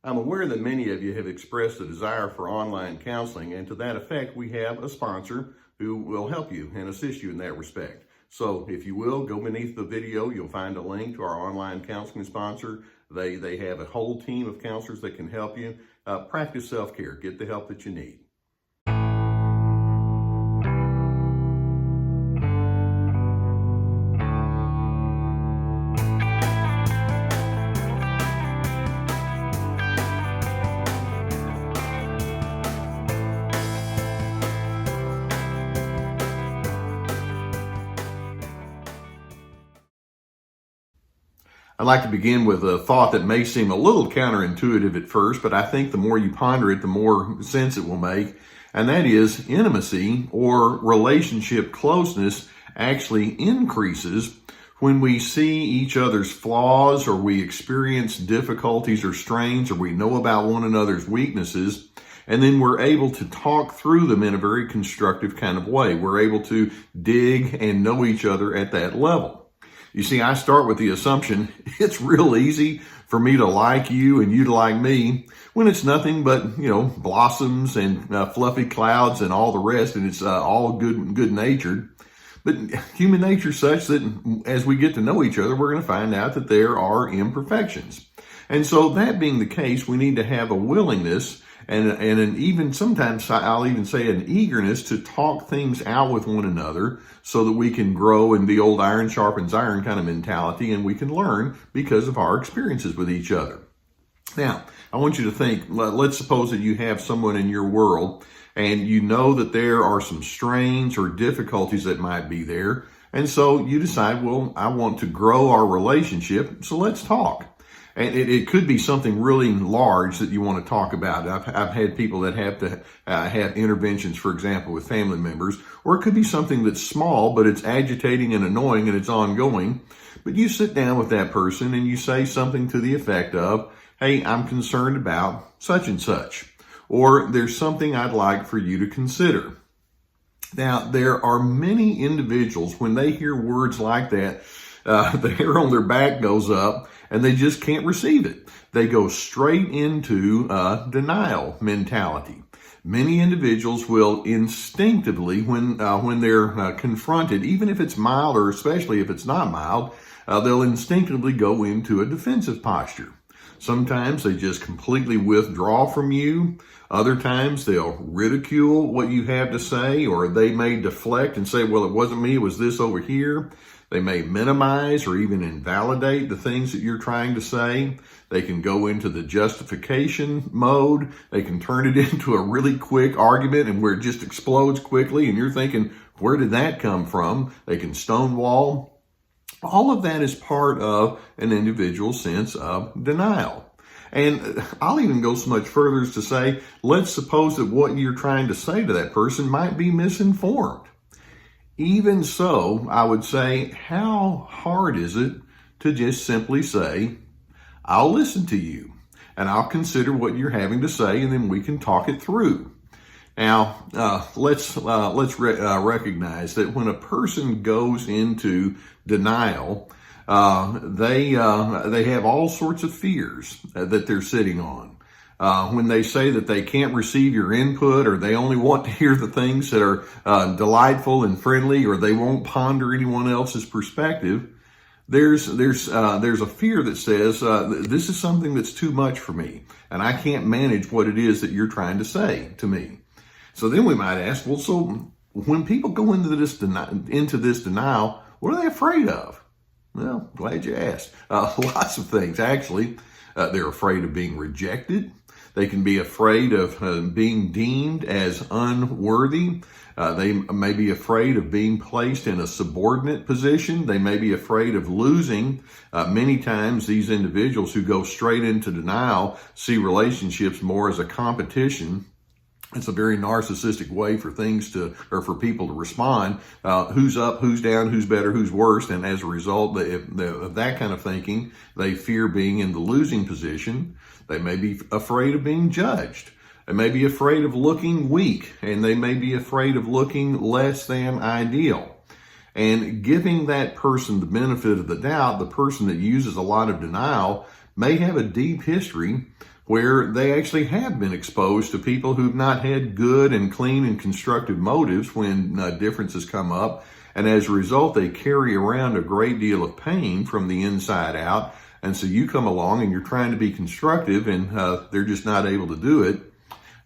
I'm aware that many of you have expressed a desire for online counseling, and to that effect, we have a sponsor who will help you and assist you in that respect. So if you will, go beneath the video, you'll find a link to our online counseling sponsor. They have a whole team of counselors that can help you. Practice self-care, get the help that you need. I'd like to begin with a thought that may seem a little counterintuitive at first, but I think the more you ponder it, the more sense it will make. And that is intimacy or relationship closeness actually increases when we see each other's flaws, or we experience difficulties or strains, or we know about one another's weaknesses, and then we're able to talk through them in a very constructive kind of way. We're able to dig and know each other at that level. You see, I start with the assumption it's real easy for me to like you and you to like me when it's nothing but, blossoms and fluffy clouds and all the rest, and it's all good-natured. But human nature is such that as we get to know each other, we're going to find out that there are imperfections. And so that being the case, we need to have a willingness and even sometimes I'll even say an eagerness to talk things out with one another so that we can grow in the old iron sharpens iron kind of mentality, and we can learn because of our experiences with each other. Now, I want you to think, let's suppose that you have someone in your world and you know that there are some strains or difficulties that might be there. And so you decide, well, I want to grow our relationship, so let's talk. And it could be something really large that you want to talk about. I've had people that have to have interventions, for example, with family members, or it could be something that's small, but it's agitating and annoying and it's ongoing. But you sit down with that person and you say something to the effect of, hey, I'm concerned about such and such, or there's something I'd like for you to consider. Now, there are many individuals, when they hear words like that, the hair on their back goes up and they just can't receive it. They go straight into denial mentality. Many individuals will instinctively, when they're confronted, even if it's mild or especially if it's not mild, they'll instinctively go into a defensive posture. Sometimes they just completely withdraw from you. Other times they'll ridicule what you have to say, or they may deflect and say, well, it wasn't me, it was this over here. They may minimize or even invalidate the things that you're trying to say. They can go into the justification mode. They can turn it into a really quick argument and where it just explodes quickly and you're thinking, where did that come from? They can stonewall. All of that is part of an individual's sense of denial. And I'll even go so much further as to say, let's suppose that what you're trying to say to that person might be misinformed. Even so, I would say, how hard is it to just simply say, I'll listen to you and I'll consider what you're having to say and then we can talk it through. Now, let's recognize that when a person goes into denial, they have all sorts of fears that they're sitting on. When they say that they can't receive your input, or they only want to hear the things that are delightful and friendly, or they won't ponder anyone else's perspective, there's a fear that says this is something that's too much for me, and I can't manage what it is that you're trying to say to me. So then we might ask, well, so when people go into this denial, what are they afraid of? Well, glad you asked. Lots of things, actually. They're afraid of being rejected. They can be afraid of being deemed as unworthy. They may be afraid of being placed in a subordinate position. They may be afraid of losing. Many times these individuals who go straight into denial see relationships more as a competition. It's a very narcissistic way for people to respond. Who's up, who's down, who's better, who's worse. And as a result of that kind of thinking, they fear being in the losing position. They may be afraid of being judged. They may be afraid of looking weak, and they may be afraid of looking less than ideal. And giving that person the benefit of the doubt, the person that uses a lot of denial may have a deep history where they actually have been exposed to people who've not had good and clean and constructive motives when differences come up. And as a result, they carry around a great deal of pain from the inside out. And so you come along and you're trying to be constructive and they're just not able to do it.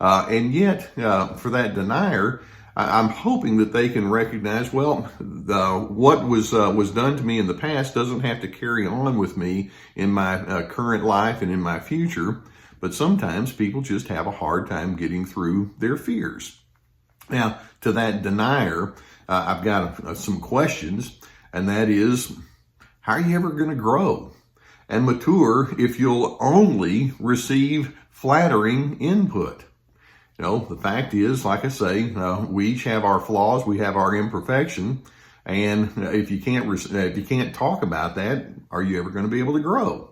And yet, for that denier, I'm hoping that they can recognize, well, what was done to me in the past doesn't have to carry on with me in my current life and in my future. But sometimes people just have a hard time getting through their fears. Now, to that denier, I've got some questions, and that is, how are you ever going to grow and mature if you'll only receive flattering input? You know, the fact is, like I say, we each have our flaws, we have our imperfection, and if you can't talk about that, are you ever going to be able to grow?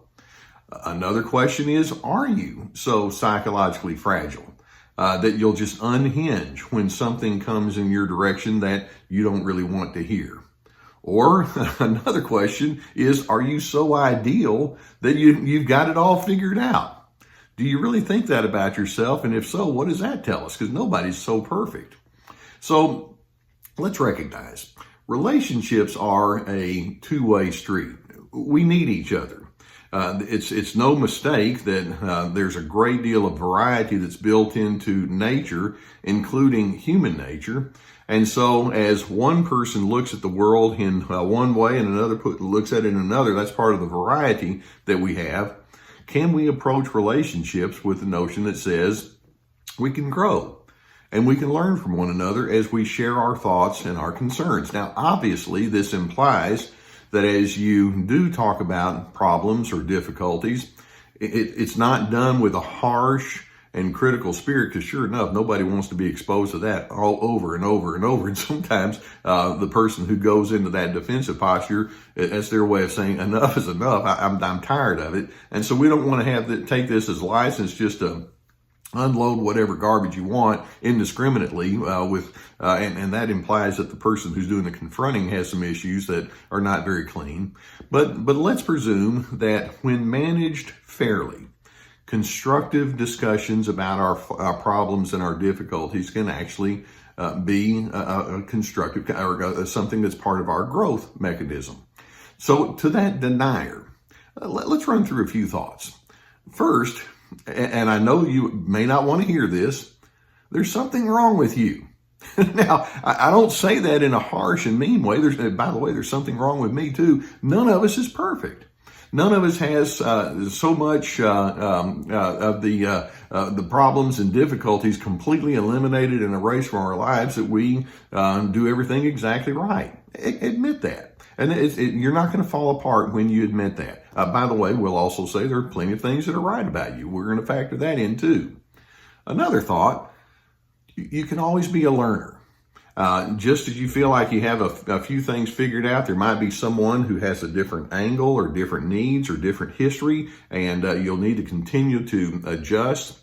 Another question is, are you so psychologically fragile that you'll just unhinge when something comes in your direction that you don't really want to hear? Or another question is, are you so ideal that you've got it all figured out? Do you really think that about yourself? And if so, what does that tell us? Because nobody's so perfect. So let's recognize relationships are a two-way street. We need each other. It's no mistake that there's a great deal of variety that's built into nature, including human nature. And so as one person looks at the world in one way and another looks at it in another, that's part of the variety that we have. Can we approach relationships with the notion that says we can grow and we can learn from one another as we share our thoughts and our concerns? Now, obviously, this implies that as you do talk about problems or difficulties, it's not done with a harsh and critical spirit, because sure enough, nobody wants to be exposed to that all over and over and over. And sometimes the person who goes into that defensive posture, that's their way of saying enough is enough. I'm tired of it. And so we don't want to take this as license just to unload whatever garbage you want indiscriminately and that implies that the person who's doing the confronting has some issues that are not very clean. But let's presume that when managed fairly, constructive discussions about our problems and our difficulties can actually be a constructive or something that's part of our growth mechanism. So to that denier, let's run through a few thoughts. First, and I know you may not want to hear this, there's something wrong with you. Now, I don't say that in a harsh and mean way. By the way, there's something wrong with me too. None of us is perfect. None of us has so much of the problems and difficulties completely eliminated and erased from our lives that we do everything exactly right. Admit that. And you're not going to fall apart when you admit that. By the way, we'll also say there are plenty of things that are right about you. We're going to factor that in too. Another thought, you can always be a learner. Just as you feel like you have a few things figured out, there might be someone who has a different angle or different needs or different history, and you'll need to continue to adjust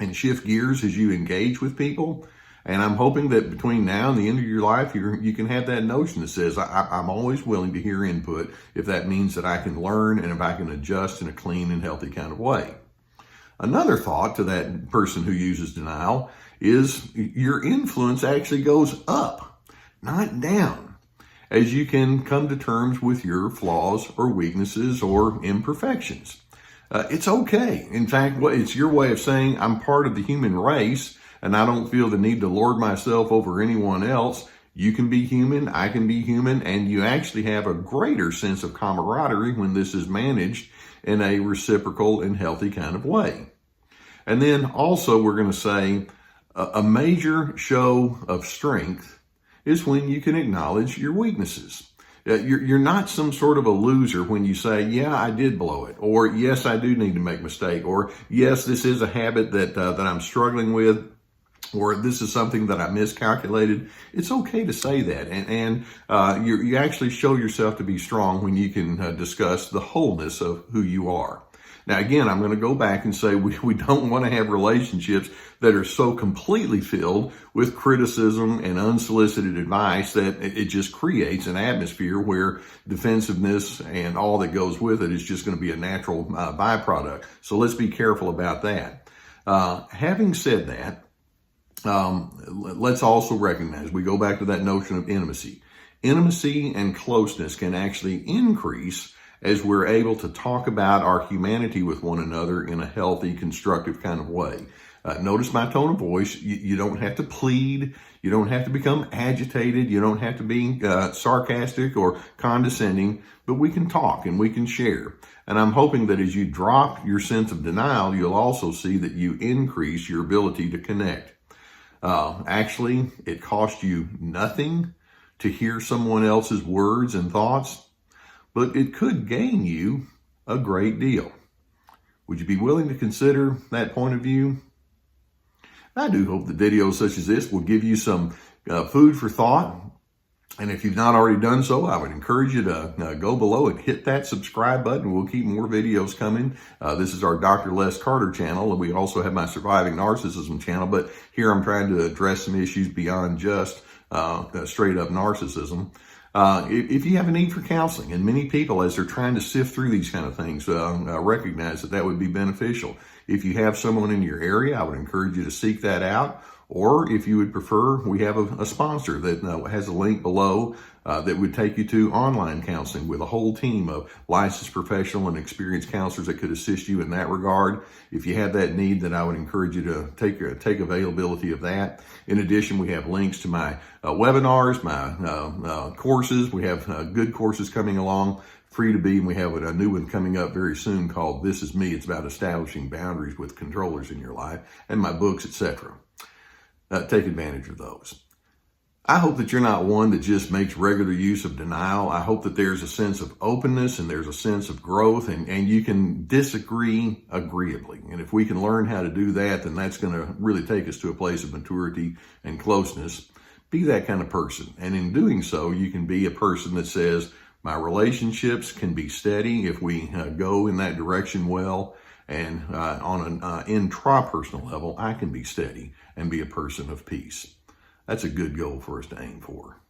and shift gears as you engage with people. And I'm hoping that between now and the end of your life, you can have that notion that says, I'm always willing to hear input if that means that I can learn and if I can adjust in a clean and healthy kind of way. Another thought to that person who uses denial is your influence actually goes up, not down, as you can come to terms with your flaws or weaknesses or imperfections. It's okay. In fact, it's your way of saying I'm part of the human race and I don't feel the need to lord myself over anyone else. You can be human, I can be human, and you actually have a greater sense of camaraderie when this is managed in a reciprocal and healthy kind of way. And then also we're going to say a major show of strength is when you can acknowledge your weaknesses. You're not some sort of a loser when you say, yeah, I did blow it, or yes, I do need to make a mistake, or yes, this is a habit that I'm struggling with, or this is something that I miscalculated. It's okay to say that, and you actually show yourself to be strong when you can discuss the wholeness of who you are. Now, again, I'm going to go back and say we don't want to have relationships that are so completely filled with criticism and unsolicited advice that it just creates an atmosphere where defensiveness and all that goes with it is just going to be a natural byproduct. So let's be careful about that. Having said that, let's also recognize, we go back to that notion of intimacy. Intimacy and closeness can actually increase as we're able to talk about our humanity with one another in a healthy, constructive kind of way. Notice my tone of voice. You don't have to plead. You don't have to become agitated. You don't have to be sarcastic or condescending, but we can talk and we can share. And I'm hoping that as you drop your sense of denial, you'll also see that you increase your ability to connect. Actually, it costs you nothing to hear someone else's words and thoughts, but it could gain you a great deal. Would you be willing to consider that point of view? I do hope that videos such as this will give you some food for thought. And if you've not already done so, I would encourage you to go below and hit that subscribe button. We'll keep more videos coming. This is our Dr. Les Carter channel, and we also have my Surviving Narcissism channel. But here I'm trying to address some issues beyond just straight up narcissism. If you have a need for counseling, and many people, as they're trying to sift through these kind of things, recognize that would be beneficial. If you have someone in your area, I would encourage you to seek that out. Or if you would prefer, we have a sponsor that has a link below that would take you to online counseling with a whole team of licensed professional and experienced counselors that could assist you in that regard. If you have that need, then I would encourage you to take availability of that. In addition, we have links to my webinars, my courses. We have good courses coming along, free to be, and we have a new one coming up very soon called This Is Me. It's about establishing boundaries with controllers in your life, and my books, etc. Take advantage of those. I hope that you're not one that just makes regular use of denial. I hope that there's a sense of openness and there's a sense of growth, and you can disagree agreeably. And if we can learn how to do that, then that's going to really take us to a place of maturity and closeness. Be that kind of person. And in doing so, you can be a person that says, my relationships can be steady if we go in that direction well. And on an intrapersonal level, I can be steady and be a person of peace. That's a good goal for us to aim for.